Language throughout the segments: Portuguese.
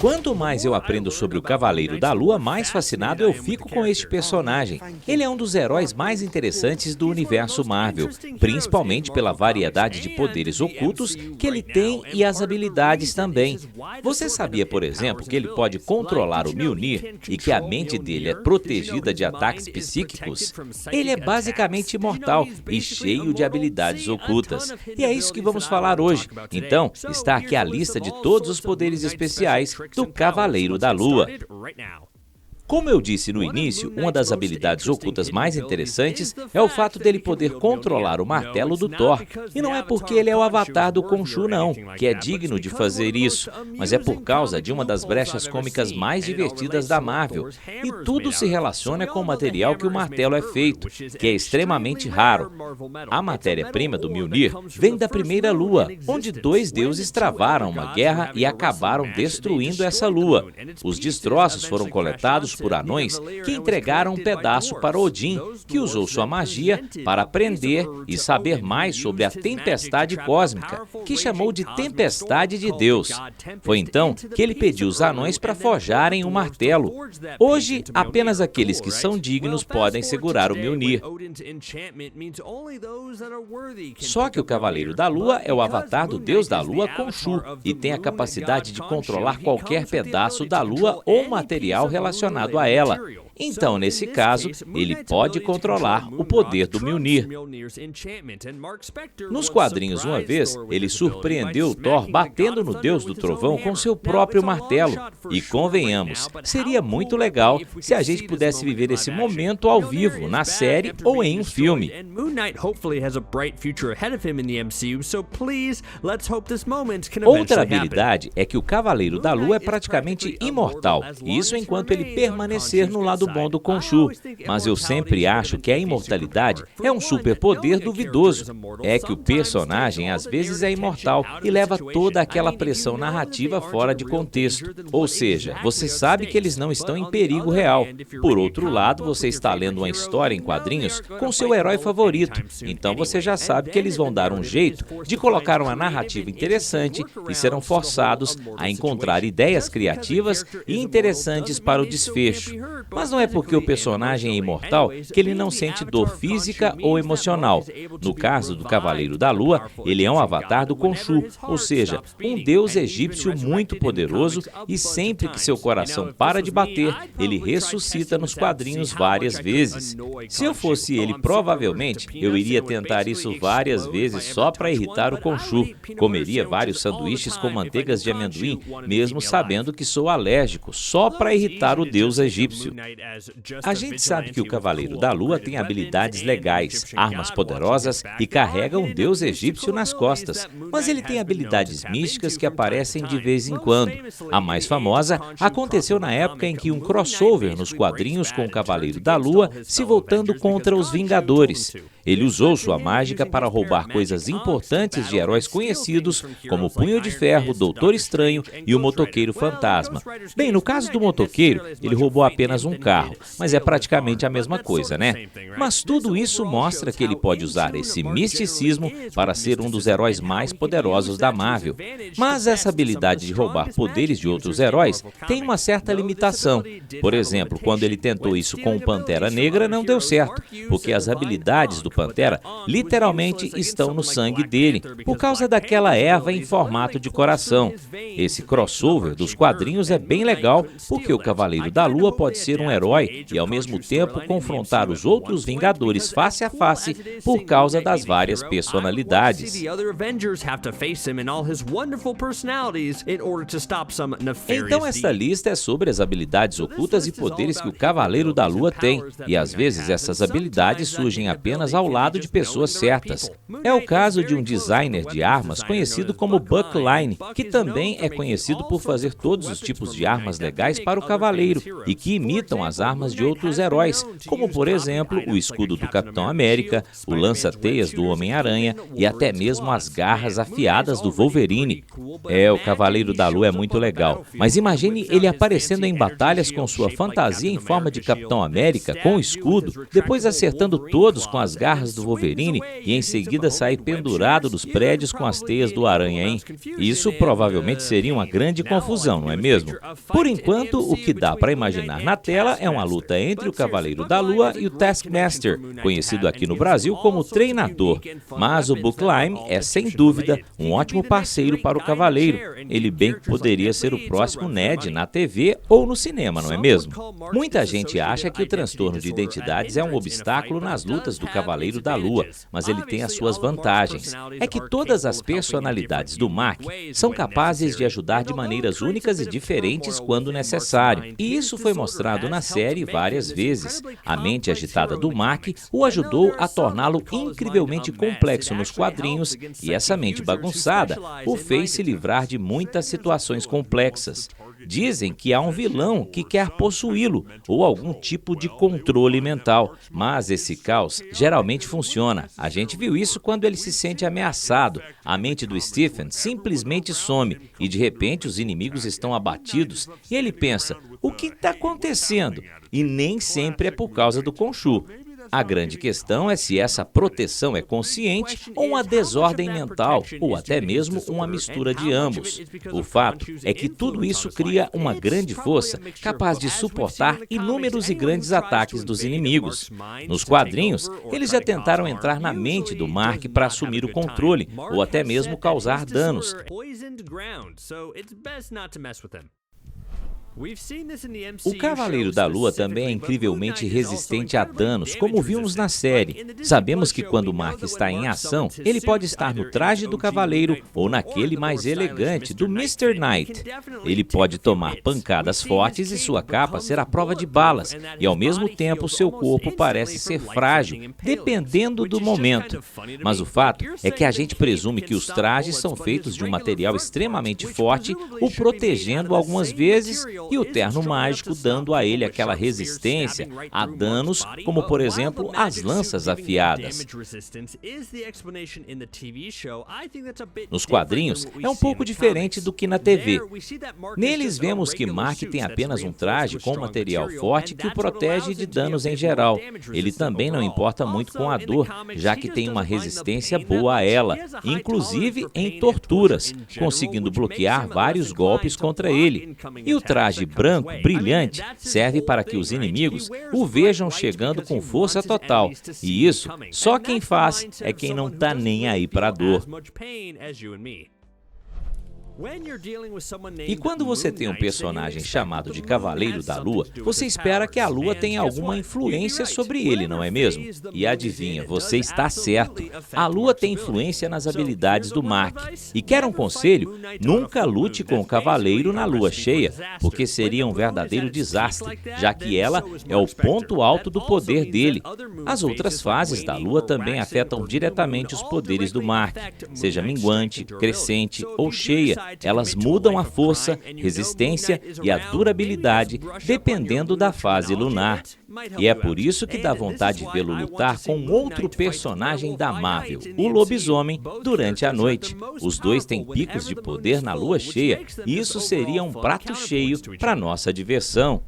Quanto mais eu aprendo sobre o Cavaleiro da Lua, mais fascinado eu fico com este personagem. Ele é um dos heróis mais interessantes do universo Marvel, principalmente pela variedade de poderes ocultos que ele tem e as habilidades também. Você sabia, por exemplo, que ele pode controlar o Mjolnir e que a mente dele é protegida de ataques psíquicos? Ele é basicamente imortal e cheio de habilidades ocultas. E é isso que vamos falar hoje. Então, está aqui a lista de todos os poderes especiais do Cavaleiro da Lua. Como eu disse no início, uma das habilidades ocultas mais interessantes é o fato dele poder controlar o martelo do Thor. E não é porque ele é o avatar do Khonshu não, que é digno de fazer isso, mas é por causa de uma das brechas cômicas mais divertidas da Marvel. E tudo se relaciona com o material que o martelo é feito, que é extremamente raro. A matéria-prima do Mjolnir vem da primeira lua, onde dois deuses travaram uma guerra e acabaram destruindo essa lua. Os destroços foram coletados por anões que entregaram um pedaço para Odin, que usou sua magia para aprender e saber mais sobre a tempestade cósmica, que chamou de Tempestade de Deus. Foi então que ele pediu os anões para forjarem um martelo. Hoje, apenas aqueles que são dignos podem segurar o Mjolnir. Só que o Cavaleiro da Lua é o avatar do deus da Lua, Khonshu, e tem a capacidade de controlar qualquer pedaço da Lua ou material relacionado a ela. Então, nesse caso, ele pode controlar o poder do Mjolnir. Nos quadrinhos, uma vez, ele surpreendeu Thor batendo no Deus do Trovão com seu próprio martelo. E convenhamos, seria muito legal se a gente pudesse viver esse momento ao vivo, na série ou em um filme. Outra habilidade é que o Cavaleiro da Lua é praticamente imortal, isso enquanto ele permanecer no lado bom do Khonshu, mas eu sempre acho que a imortalidade é um superpoder duvidoso. É que o personagem às vezes é imortal e leva toda aquela pressão narrativa fora de contexto. Ou seja, você sabe que eles não estão em perigo real. Por outro lado, você está lendo uma história em quadrinhos com seu herói favorito, então você já sabe que eles vão dar um jeito de colocar uma narrativa interessante e serão forçados a encontrar ideias criativas e interessantes para o desfecho. Mas não é porque o personagem é imortal que ele não sente dor física ou emocional. No caso do Cavaleiro da Lua, ele é um avatar do Khonshu, ou seja, um deus egípcio muito poderoso, e sempre que seu coração para de bater, ele ressuscita nos quadrinhos várias vezes. Se eu fosse ele, provavelmente, eu iria tentar isso várias vezes só para irritar o Khonshu. Comeria vários sanduíches com manteigas de amendoim, mesmo sabendo que sou alérgico, só para irritar o deus egípcio. A gente sabe que o Cavaleiro da Lua tem habilidades legais, armas poderosas e carrega um deus egípcio nas costas, mas ele tem habilidades místicas que aparecem de vez em quando. A mais famosa aconteceu na época em que um crossover nos quadrinhos com o Cavaleiro da Lua se voltando contra os Vingadores. Ele usou sua mágica para roubar coisas importantes de heróis conhecidos, como o Punho de Ferro, Doutor Estranho e o Motoqueiro Fantasma. Bem, no caso do motoqueiro, ele roubou apenas um carro, mas é praticamente a mesma coisa, né? Mas tudo isso mostra que ele pode usar esse misticismo para ser um dos heróis mais poderosos da Marvel. Mas essa habilidade de roubar poderes de outros heróis tem uma certa limitação. Por exemplo, quando ele tentou isso com o Pantera Negra, não deu certo, porque as habilidades do Pantera literalmente estão no sangue dele, por causa daquela erva em formato de coração. Esse crossover dos quadrinhos é bem legal, porque o Cavaleiro da Lua pode ser um herói e ao mesmo tempo confrontar os outros Vingadores face a face por causa das várias personalidades. Então esta lista é sobre as habilidades ocultas e poderes que o Cavaleiro da Lua tem, e às vezes essas habilidades surgem apenas ao lado de pessoas certas. É o caso de um designer de armas conhecido como Buck Line, que também é conhecido por fazer todos os tipos de armas legais para o Cavaleiro e que imitam as armas de outros heróis, como por exemplo o escudo do Capitão América, o lança-teias do Homem-Aranha e até mesmo as garras afiadas do Wolverine. O Cavaleiro da Lua é muito legal, mas imagina Imagine ele aparecendo em batalhas com sua fantasia em forma de Capitão América, com o escudo, depois acertando todos com as garras do Wolverine e em seguida sair pendurado dos prédios com as teias do Aranha, hein? Isso provavelmente seria uma grande confusão, não é mesmo? Por enquanto, o que dá para imaginar na tela é uma luta entre o Cavaleiro da Lua e o Taskmaster, conhecido aqui no Brasil como Treinador. Mas o Bookline é, sem dúvida, um ótimo parceiro para o Cavaleiro. Ele bem que poderia ser o próximo Ned na TV ou no cinema, não é mesmo? Muita gente acha que o transtorno de identidades é um obstáculo nas lutas do Cavaleiro da Lua, mas ele tem as suas vantagens. É que todas as personalidades do Mark são capazes de ajudar de maneiras únicas e diferentes quando necessário. E isso foi mostrado na série várias vezes. A mente agitada do Mark o ajudou a torná-lo incrivelmente complexo nos quadrinhos e essa mente bagunçada o fez se livrar de muitas situações complexas. Dizem que há um vilão que quer possuí-lo ou algum tipo de controle mental, mas esse caos geralmente funciona. A gente viu isso quando ele se sente ameaçado. A mente do Stephen simplesmente some e de repente os inimigos estão abatidos e ele pensa, o que está acontecendo? E nem sempre é por causa do Khonshu. A grande questão é se essa proteção é consciente ou uma desordem mental, ou até mesmo uma mistura de ambos. O fato é que tudo isso cria uma grande força capaz de suportar inúmeros e grandes ataques dos inimigos. Nos quadrinhos, eles já tentaram entrar na mente do Mark para assumir o controle, ou até mesmo causar danos. O Cavaleiro da Lua também é incrivelmente resistente a danos, como vimos na série. Sabemos que quando o Mark está em ação, ele pode estar no traje do Cavaleiro ou naquele mais elegante do Mr. Knight. Ele pode tomar pancadas fortes e sua capa ser à prova de balas, e ao mesmo tempo seu corpo parece ser frágil, dependendo do momento. Mas o fato é que a gente presume que os trajes são feitos de um material extremamente forte, o protegendo algumas vezes e o terno mágico dando a ele aquela resistência a danos, como por exemplo as lanças afiadas. Nos quadrinhos é um pouco diferente do que na TV. Neles vemos que Mark tem apenas um traje com material forte que o protege de danos em geral. Ele também não importa muito com a dor, já que tem uma resistência boa a ela, inclusive em torturas, conseguindo bloquear vários golpes contra ele. E o traje branco, brilhante, serve para que os inimigos o vejam chegando com força total. E isso, só quem faz é quem não tá nem aí para a dor. E quando você tem um personagem chamado de Cavaleiro da Lua, você espera que a Lua tenha alguma influência sobre ele, não é mesmo? E adivinha, você está certo. A Lua tem influência nas habilidades do Mark. E quer um conselho? Nunca lute com o Cavaleiro na Lua cheia, porque seria um verdadeiro desastre, já que ela é o ponto alto do poder dele. As outras fases da Lua também afetam diretamente os poderes do Mark, seja minguante, crescente ou cheia. Elas mudam a força, resistência e a durabilidade dependendo da fase lunar. E é por isso que dá vontade de vê-lo lutar com outro personagem da Marvel, o Lobisomem, durante a noite. Os dois têm picos de poder na lua cheia e isso seria um prato cheio para nossa diversão.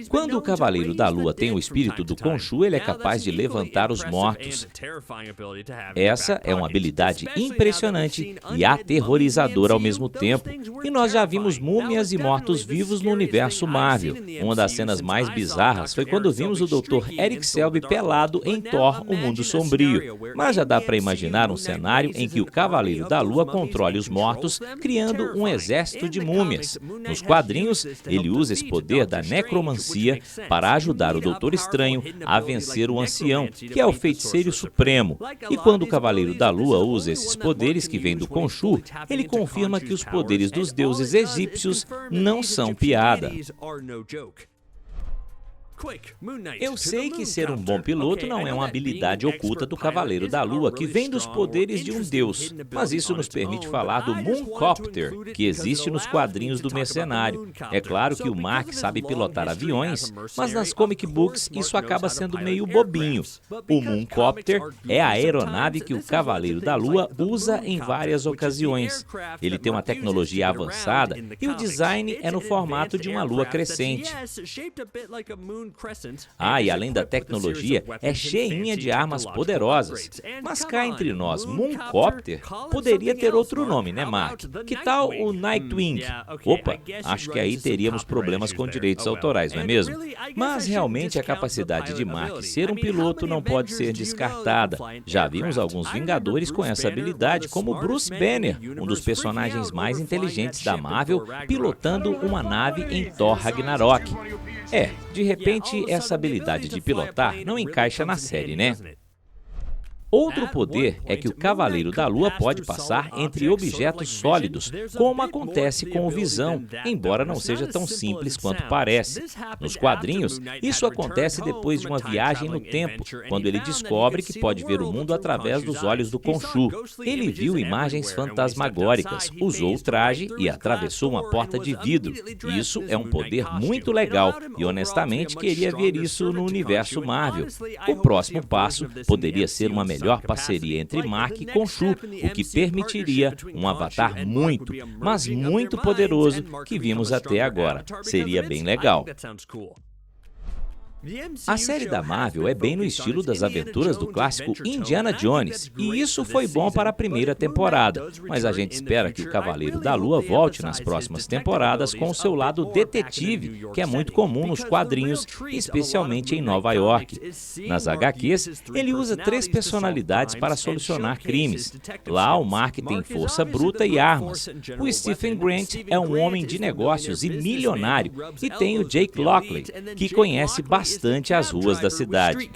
Quando o Cavaleiro da Lua tem o espírito do Khonshu, ele é capaz de levantar os mortos. Essa é uma habilidade impressionante e aterrorizadora ao mesmo tempo. E nós já vimos múmias e mortos-vivos no universo Marvel. Uma das cenas mais bizarras foi quando vimos o Dr. Eric Selvig pelado em Thor, o Mundo Sombrio. Mas já dá para imaginar um cenário em que o Cavaleiro da Lua controle os mortos, criando um exército de múmias. Nos quadrinhos, ele usa esse poder da necromancia para ajudar o Doutor Estranho a vencer o Ancião, que é o feiticeiro supremo. E quando o Cavaleiro da Lua usa esses poderes que vêm do Khonshu, ele confirma que os poderes dos deuses egípcios não são piada. Eu sei que ser um bom piloto não é uma habilidade oculta do Cavaleiro da Lua, que vem dos poderes de um deus, mas isso nos permite falar do Mooncopter, que existe nos quadrinhos do Mercenário. É claro que o Mark sabe pilotar aviões, mas nas comic books isso acaba sendo meio bobinho. O Mooncopter é a aeronave que o Cavaleiro da Lua usa em várias ocasiões. Ele tem uma tecnologia avançada e o design é no formato de uma lua crescente. E além da tecnologia, é cheinha de armas poderosas. Mas cá entre nós, Mooncopter poderia ter outro nome, né, Mark? Que tal o Nightwing? Opa, acho que aí teríamos problemas com direitos autorais, não é mesmo? Mas realmente a capacidade de Mark ser um piloto não pode ser descartada. Já vimos alguns Vingadores com essa habilidade, como Bruce Banner, um dos personagens mais inteligentes da Marvel, pilotando uma nave em Thor Ragnarok. De repente, essa habilidade de pilotar não encaixa na série, né? Outro poder é que o Cavaleiro da Lua pode passar entre objetos sólidos, como acontece com o Visão, embora não seja tão simples quanto parece. Nos quadrinhos, isso acontece depois de uma viagem no tempo, quando ele descobre que pode ver o mundo através dos olhos do Khonshu. Ele viu imagens fantasmagóricas, usou o traje e atravessou uma porta de vidro. Isso é um poder muito legal e, honestamente, queria ver isso no universo Marvel. O próximo passo poderia ser uma melhor parceria entre Mark e Khonshu, o que permitiria um avatar muito, mas muito poderoso que vimos até agora. Seria bem legal. A série da Marvel é bem no estilo das aventuras do clássico Indiana Jones, e isso foi bom para a primeira temporada, mas a gente espera que o Cavaleiro da Lua volte nas próximas temporadas com o seu lado detetive, que é muito comum nos quadrinhos, especialmente em Nova York. Nas HQs, ele usa 3 personalidades para solucionar crimes. Lá, o Mark tem força bruta e armas. O Stephen Grant é um homem de negócios e milionário, e tem o Jake Lockley, que conhece bastante as ruas da cidade.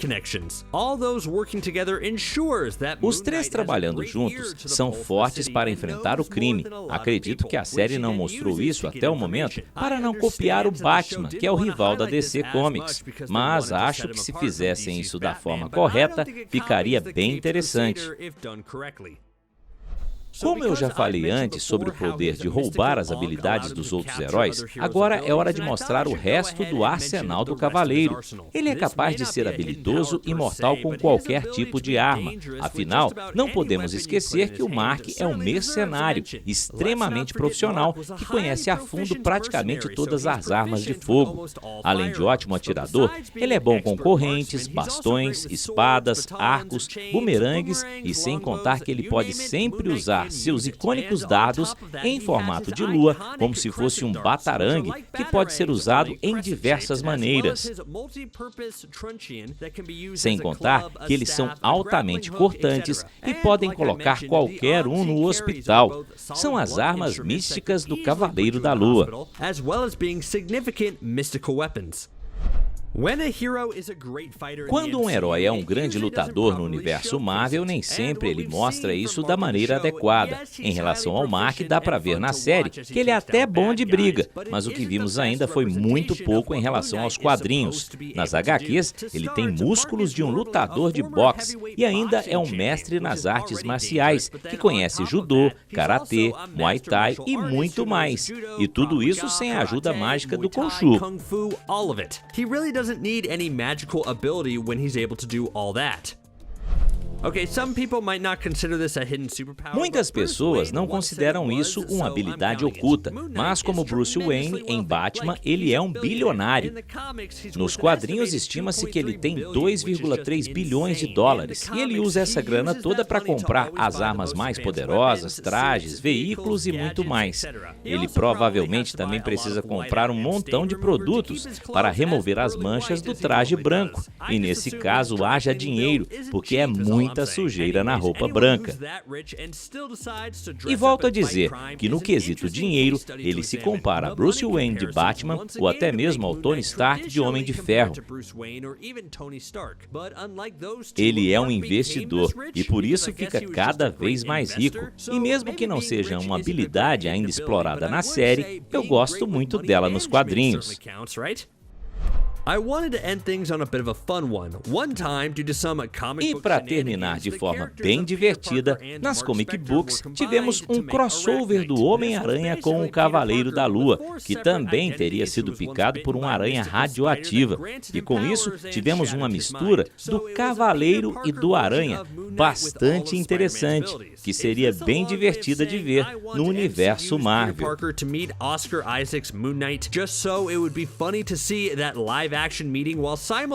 Os 3 trabalhando juntos são fortes para enfrentar o crime. Acredito que a série não mostrou isso até o momento para não copiar o Batman, que é o rival da DC Comics. Mas acho que se fizessem isso da forma correta, ficaria bem interessante. Como eu já falei antes sobre o poder de roubar as habilidades dos outros heróis, agora é hora de mostrar o resto do arsenal do Cavaleiro. Ele é capaz de ser habilidoso e mortal com qualquer tipo de arma. Afinal, não podemos esquecer que o Mark é um mercenário extremamente profissional que conhece a fundo praticamente todas as armas de fogo. Além de ótimo atirador, ele é bom com correntes, bastões, espadas, arcos, bumerangues e sem contar que ele pode sempre usar seus icônicos dardos em formato de lua, como se fosse um batarangue, que pode ser usado em diversas maneiras. Sem contar que eles são altamente cortantes e podem colocar qualquer um no hospital. São as armas místicas do Cavaleiro da Lua. Quando um herói é um grande lutador no universo Marvel, nem sempre ele mostra isso da maneira adequada. Em relação ao Mark, dá pra ver na série que ele é até bom de briga, mas o que vimos ainda foi muito pouco em relação aos quadrinhos. Nas HQs, ele tem músculos de um lutador de boxe e ainda é um mestre nas artes marciais, que conhece judô, karatê, muay thai e muito mais. E tudo isso sem a ajuda mágica do Khonshu. Doesn't need any magical ability when he's able to do all that. Muitas pessoas não consideram isso uma habilidade oculta, mas como Bruce Wayne em Batman, ele é um bilionário. Nos quadrinhos estima-se que ele tem 2,3 bilhões de dólares e ele usa essa grana toda para comprar as armas mais poderosas, trajes, veículos e muito mais. Ele provavelmente também precisa comprar um montão de produtos para remover as manchas do traje branco, e nesse caso haja dinheiro, porque é muita sujeira na roupa branca. E volto a dizer que no quesito dinheiro, ele se compara a Bruce Wayne de Batman ou até mesmo ao Tony Stark de Homem de Ferro. Ele é um investidor e por isso fica cada vez mais rico. E mesmo que não seja uma habilidade ainda explorada na série, eu gosto muito dela nos quadrinhos. I wanted to end things on a bit of a fun one. One time, due to some comic E book para terminar de forma bem divertida, nas comic books tivemos um crossover do Homem-Aranha com o Cavaleiro da Lua, que também teria sido picado por uma aranha radioativa. E com isso, tivemos uma mistura do Cavaleiro e do Aranha, bastante interessante, que seria bem divertida de ver no universo Marvel.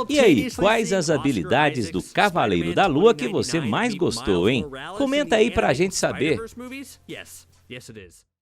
E aí, quais as habilidades do Cavaleiro da Lua que você mais gostou, hein? Comenta aí pra gente saber. Yes, it is.